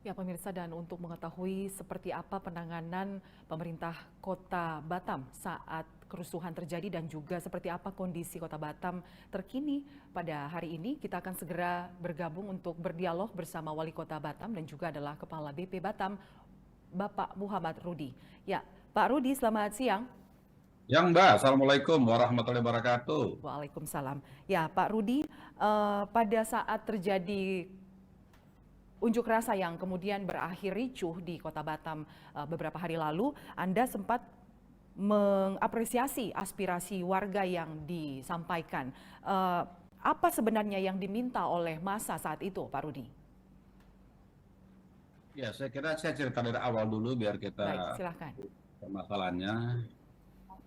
Ya pemirsa, dan untuk mengetahui seperti apa penanganan pemerintah Kota Batam saat kerusuhan terjadi dan juga seperti apa kondisi Kota Batam terkini pada hari ini, kita akan segera bergabung untuk berdialog bersama Wali Kota Batam dan juga adalah Kepala BP Batam, Bapak Muhammad Rudi. Ya, Pak Rudi, selamat siang. Yang Mbak, Assalamualaikum warahmatullahi wabarakatuh. Waalaikumsalam. Ya, Pak Rudi, pada saat terjadi unjuk rasa yang kemudian berakhir ricuh di Kota Batam beberapa hari lalu, Anda sempat mengapresiasi aspirasi warga yang disampaikan. Eh, apa sebenarnya yang diminta oleh massa saat itu, Pak Rudi? Ya, saya kira saya cerita dari awal dulu biar kita Baik, silahkan. permasalahannya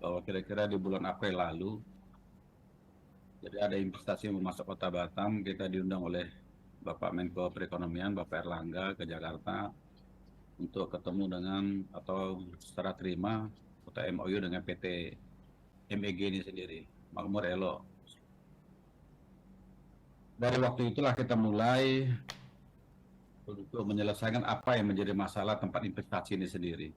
bahwa kira-kira di bulan April lalu, jadi ada investasi yang masuk Kota Batam, kita diundang oleh Bapak Menko Perekonomian, Bapak Erlangga ke Jakarta untuk ketemu dengan atau secara terima atau MOU dengan PT MEG ini sendiri, Makmur Elo. Dari waktu itulah kita mulai untuk menyelesaikan apa yang menjadi masalah tempat investasi ini sendiri.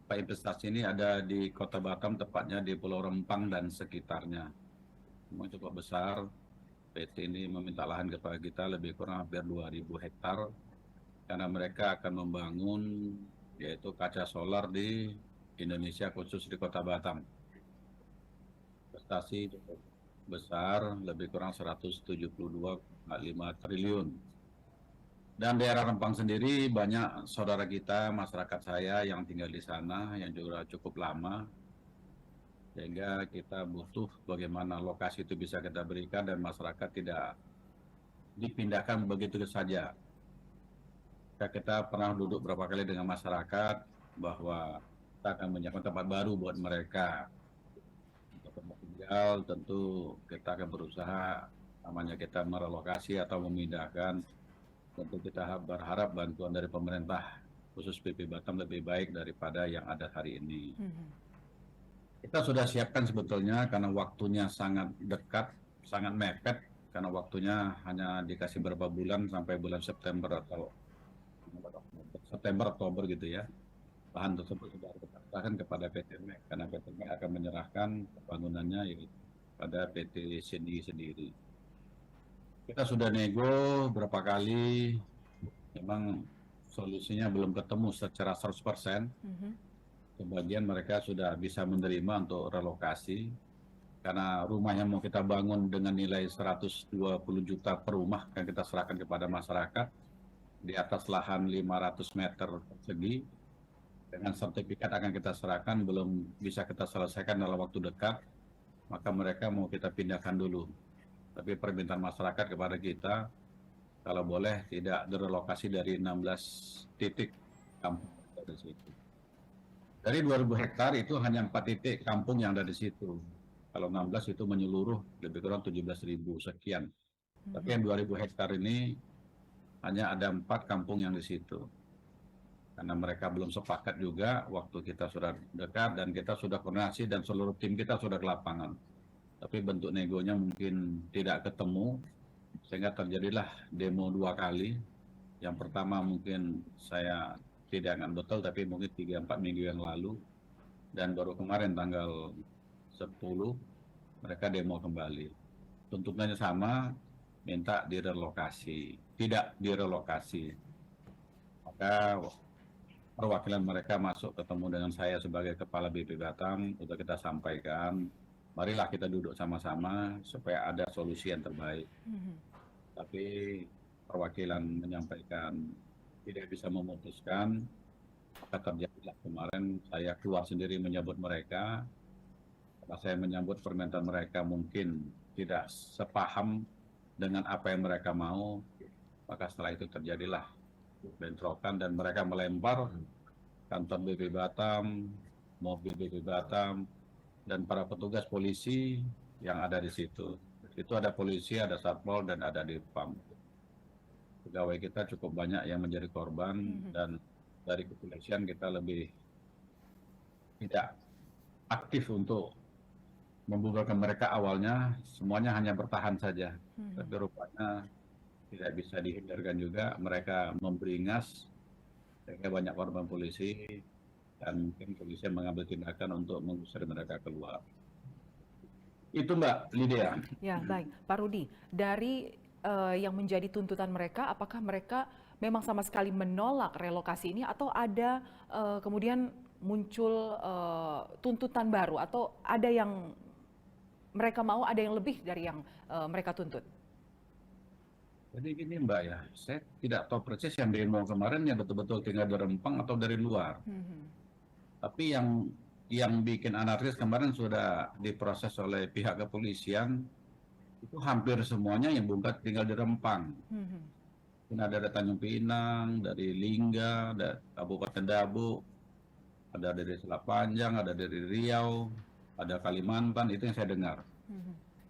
Tempat investasi ini ada di Kota Batam, tepatnya di Pulau Rempang dan sekitarnya. Memang cukup besar. PT ini meminta lahan kepada kita lebih kurang hampir 2.000 hektar karena mereka akan membangun yaitu kaca solar di Indonesia khusus di Kota Batam. Investasi cukup besar, lebih kurang 172,5 triliun. Dan daerah Rempang sendiri banyak saudara kita, masyarakat saya yang tinggal di sana yang juga cukup lama, sehingga kita butuh bagaimana lokasi itu bisa kita berikan dan masyarakat tidak dipindahkan begitu saja. Kita pernah duduk beberapa kali dengan masyarakat bahwa kita akan menyiapkan tempat baru buat mereka untuk tempat tinggal. Tentu kita akan berusaha namanya kita merelokasi atau memindahkan. Tentu kita berharap bantuan dari pemerintah khusus BP Batam lebih baik daripada yang ada hari ini. Kita sudah siapkan sebetulnya karena waktunya sangat dekat, sangat mepet, karena waktunya hanya dikasih beberapa bulan sampai bulan September atau September Oktober gitu ya. Lahan tersebut sudah kita serahkan kepada PT MEK karena PT MEK akan menyerahkan bangunannya yaitu pada PT Seni sendiri. Kita sudah nego berapa kali, memang solusinya belum ketemu secara 100%. Sebagian mereka sudah bisa menerima untuk relokasi karena rumah yang mau kita bangun dengan nilai 120 juta per rumah akan kita serahkan kepada masyarakat di atas lahan 500 meter persegi dengan sertifikat akan kita serahkan, belum bisa kita selesaikan dalam waktu dekat, maka mereka mau kita pindahkan dulu. Tapi permintaan masyarakat kepada kita kalau boleh tidak direlokasi dari 16 titik kampung dari situ. Dari 2.000 hektar itu hanya 4 titik kampung yang ada di situ. Kalau 16 itu menyeluruh lebih kurang 17.000 sekian. Tapi yang 2.000 hektar ini hanya ada 4 kampung yang di situ. Karena mereka belum sepakat juga, waktu kita sudah dekat dan kita sudah koordinasi dan seluruh tim kita sudah ke lapangan. Tapi bentuk negonya mungkin tidak ketemu, sehingga terjadilah demo 2 kali. Yang pertama mungkin saya tidak ingat betul, tapi mungkin 3-4 minggu yang lalu. Dan baru kemarin tanggal 10 mereka demo kembali. Tuntutannya sama, minta direlokasi. Tidak direlokasi. Maka perwakilan mereka masuk ketemu dengan saya sebagai Kepala BP Batam untuk kita sampaikan, marilah kita duduk sama-sama supaya ada solusi yang terbaik. Tapi perwakilan menyampaikan tidak bisa memutuskan, maka terjadilah kemarin saya keluar sendiri menyambut mereka. Karena saya menyambut permintaan mereka mungkin tidak sepaham dengan apa yang mereka mau, maka setelah itu terjadilah bentrokan dan mereka melempar kantor BP Batam, mobil BP Batam, dan para petugas polisi yang ada di situ. Itu ada polisi, ada satpol, dan ada dirpam. Pegawai kita cukup banyak yang menjadi korban dan dari kepolisian kita lebih tidak aktif untuk membubarkan mereka awalnya, semuanya hanya bertahan saja. Tapi rupanya tidak bisa dihindarkan juga mereka memberingas sehingga banyak korban polisi dan mungkin polisi mengambil tindakan untuk mengusir mereka keluar. Itu Mbak Lydia. Ya, baik. Pak Rudi, dari yang menjadi tuntutan mereka, apakah mereka memang sama sekali menolak relokasi ini atau ada kemudian muncul tuntutan baru atau ada yang mereka mau, ada yang lebih dari yang mereka tuntut? Jadi gini Mbak ya, saya tidak tahu persis yang demo kemarin yang betul-betul tinggal di Rempang atau dari luar. Tapi yang bikin anarkis kemarin sudah diproses oleh pihak kepolisian, itu hampir semuanya yang bukan tinggal di Rempang. Ada dari Tanjung Pinang, dari Lingga, dari Kabupaten Dabu, ada dari Selat Panjang, ada dari Riau, ada Kalimantan, itu yang saya dengar.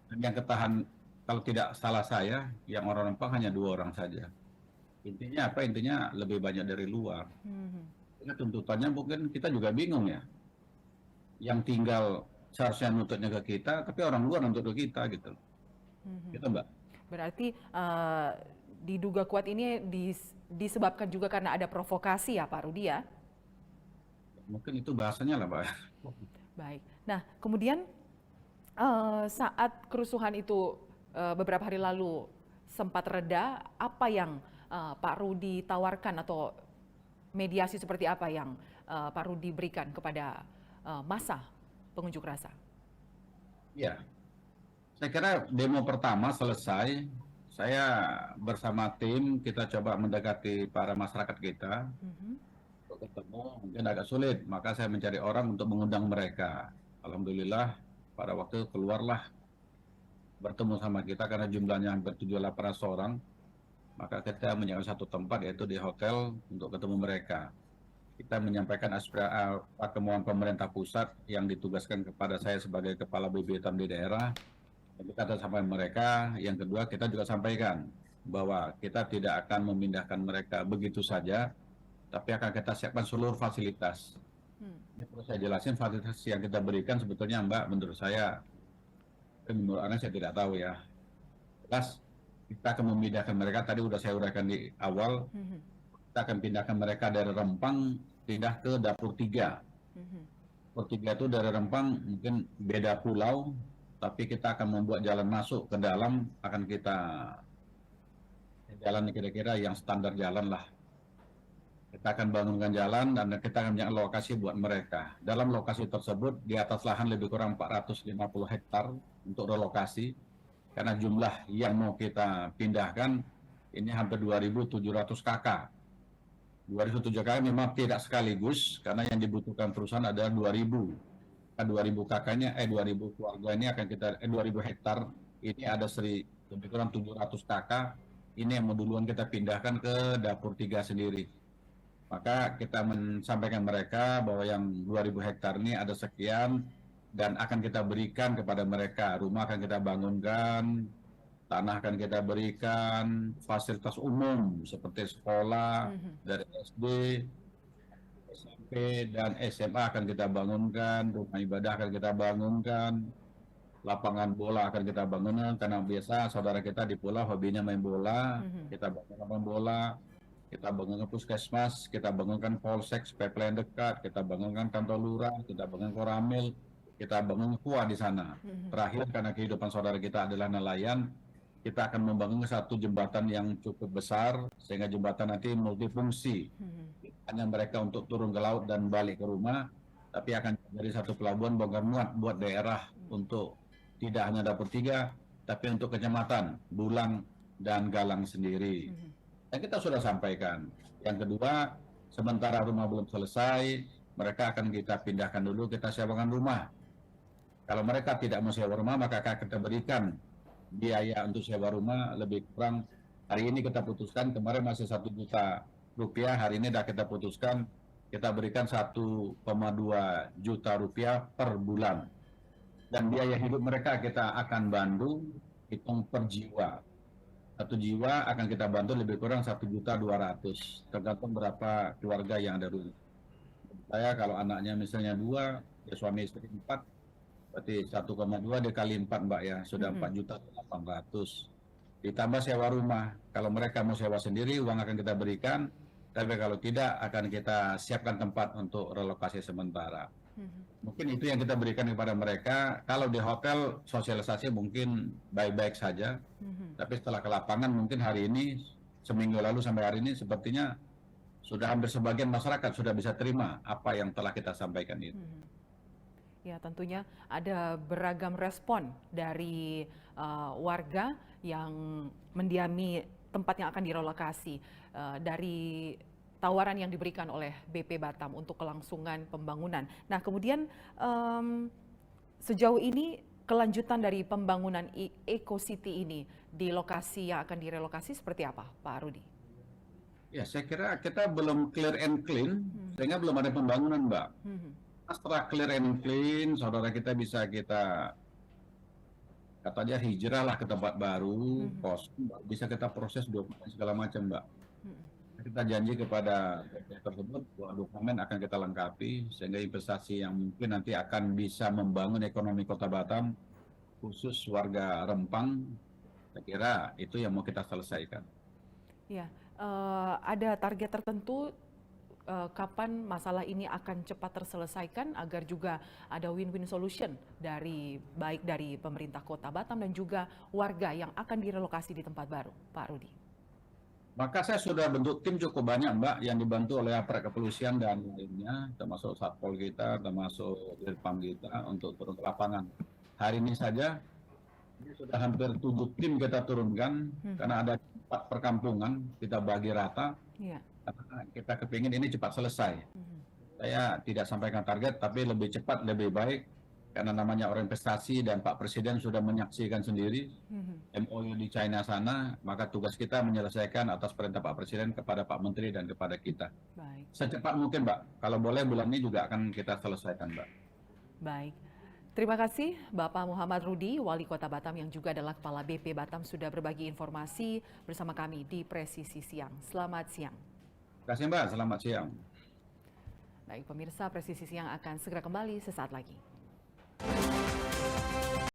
Dan yang ketahan, kalau tidak salah saya, yang orang Rempang hanya 2 orang saja. Intinya apa? Intinya lebih banyak dari luar. Karena tuntutannya mungkin kita juga bingung ya. Yang tinggal seharusnya nuntutnya ke kita, tapi orang luar nuntut ke kita gitu. Gitu Mbak. Berarti diduga kuat ini disebabkan juga karena ada provokasi ya Pak Rudi ya? Mungkin itu bahasanya lah Pak. Baik. Nah kemudian saat kerusuhan itu beberapa hari lalu sempat reda, apa yang Pak Rudi tawarkan atau mediasi seperti apa yang Pak Rudi berikan kepada massa pengunjuk rasa? Ya, saya kira demo pertama selesai, saya bersama tim kita coba mendekati para masyarakat kita untuk ketemu, mungkin agak sulit, maka saya mencari orang untuk mengundang mereka. Alhamdulillah pada waktu itu keluarlah bertemu sama kita karena jumlahnya hampir 700 orang, maka kita menyiapkan satu tempat yaitu di hotel untuk ketemu mereka. Kita menyampaikan kemauan pemerintah pusat yang ditugaskan kepada saya sebagai kepala BBM di daerah. Kita akan sampaikan mereka. Yang kedua, kita juga sampaikan bahwa kita tidak akan memindahkan mereka begitu saja, tapi akan kita siapkan seluruh fasilitas. Ini perlu saya jelasin, fasilitas yang kita berikan sebetulnya Mbak, menurut saya, menurut Anda saya tidak tahu ya. Jelas, kita akan memindahkan mereka, tadi sudah saya uraikan di awal, kita akan pindahkan mereka dari Rempang pindah ke Dapur 3. Dapur 3 itu dari Rempang mungkin beda pulau, tapi kita akan membuat jalan masuk ke dalam, akan kita jalan kira-kira yang standar jalan lah. Kita akan bangunkan jalan dan kita akan punya lokasi buat mereka. Dalam lokasi tersebut di atas lahan lebih kurang 450 hektar untuk relokasi, karena jumlah yang mau kita pindahkan ini hampir 2.700 kakak. 207 kakak memang tidak sekaligus karena yang dibutuhkan perusahaan adalah 2.000. 2.000 kakaknya 2.000 keluarga ini akan kita 2.000 hektar ini ada lebih kurang 700 kakak ini yang duluan kita pindahkan ke Dapur 3 sendiri. Maka kita menyampaikan mereka bahwa yang 2.000 hektar ini ada sekian dan akan kita berikan kepada mereka. Rumah akan kita bangunkan, tanah akan kita berikan, fasilitas umum seperti sekolah dari SD, SMP dan SMA akan kita bangunkan, rumah ibadah akan kita bangunkan, lapangan bola akan kita bangunkan karena biasa saudara kita di pulau hobinya main bola, kita bangun lapangan bola, kita bangunkan puskesmas, kita bangunkan polsek pipeline dekat, kita bangunkan kantor lurah, kita bangun koramil, kita bangun kuah di sana. Terakhir karena kehidupan saudara kita adalah nelayan, kita akan membangun satu jembatan yang cukup besar sehingga jembatan nanti multifungsi. Hanya mereka untuk turun ke laut dan balik ke rumah, tapi akan jadi satu pelabuhan bongkar muat buat daerah untuk tidak hanya Dapur 3, tapi untuk kecamatan Bulang dan Galang sendiri. Dan kita sudah sampaikan. Yang kedua, sementara rumah belum selesai, mereka akan kita pindahkan dulu, kita sewakan rumah. Kalau mereka tidak mau sewa rumah, maka akan kita berikan biaya untuk sewa rumah lebih kurang. Hari ini kita putuskan, kemarin masih 1 juta rupiah, hari ini sudah kita putuskan, kita berikan 1,2 juta rupiah per bulan. Dan biaya hidup mereka kita akan bantu, hitung per jiwa. 1 jiwa akan kita bantu lebih kurang 1.200.000, tergantung berapa keluarga yang ada rumah. Saya kalau anaknya misalnya 2, ya suami istri 4, berarti 1,2 dikali 4 Mbak ya, sudah 4.800.000. ditambah sewa rumah. Kalau mereka mau sewa sendiri, uang akan kita berikan, tapi kalau tidak, akan kita siapkan tempat untuk relokasi sementara. Mungkin itu yang kita berikan kepada mereka. Kalau di hotel, sosialisasi mungkin baik-baik saja, tapi setelah ke lapangan mungkin hari ini, seminggu lalu sampai hari ini, sepertinya sudah hampir sebagian masyarakat sudah bisa terima apa yang telah kita sampaikan itu. Ya, tentunya ada beragam respon dari warga yang mendiami tempat yang akan direlokasi dari tawaran yang diberikan oleh BP Batam untuk kelangsungan pembangunan. Nah, kemudian sejauh ini kelanjutan dari pembangunan Eco City ini di lokasi yang akan direlokasi seperti apa, Pak Rudi? Ya, saya kira kita belum clear and clean, sehingga belum ada pembangunan, Mbak. Setelah clear and clean, saudara kita bisa kita katanya hijrah lah ke tempat baru, bisa kita proses dokumen segala macam, Mbak. Kita janji kepada BP tersebut bahwa dokumen akan kita lengkapi sehingga investasi yang mungkin nanti akan bisa membangun ekonomi Kota Batam, khusus warga Rempang, saya kira itu yang mau kita selesaikan. Ya, ada target tertentu kapan masalah ini akan cepat terselesaikan agar juga ada win-win solution baik dari pemerintah Kota Batam dan juga warga yang akan direlokasi di tempat baru, Pak Rudi? Maka saya sudah bentuk tim cukup banyak, Mbak, yang dibantu oleh aparat kepolisian dan lainnya, termasuk Satpol kita, termasuk Dirpam kita untuk turun ke lapangan. Hari ini saja ini sudah hampir 7 tim kita turunkan karena ada 4 perkampungan kita bagi rata. Karena kita kepingin ini cepat selesai. Saya tidak sampaikan target, tapi lebih cepat, lebih baik. Karena namanya orang investasi dan Pak Presiden sudah menyaksikan sendiri MOU di China sana, maka tugas kita menyelesaikan atas perintah Pak Presiden kepada Pak Menteri dan kepada kita. Baik. Secepat mungkin, Mbak. Kalau boleh bulan ini juga akan kita selesaikan, Mbak. Baik. Terima kasih Bapak Muhammad Rudi, Wali Kota Batam yang juga adalah Kepala BP Batam sudah berbagi informasi bersama kami di Presisi Siang. Selamat siang. Terima kasih, Mbak. Selamat siang. Baik, pemirsa, Presisi Siang akan segera kembali sesaat lagi.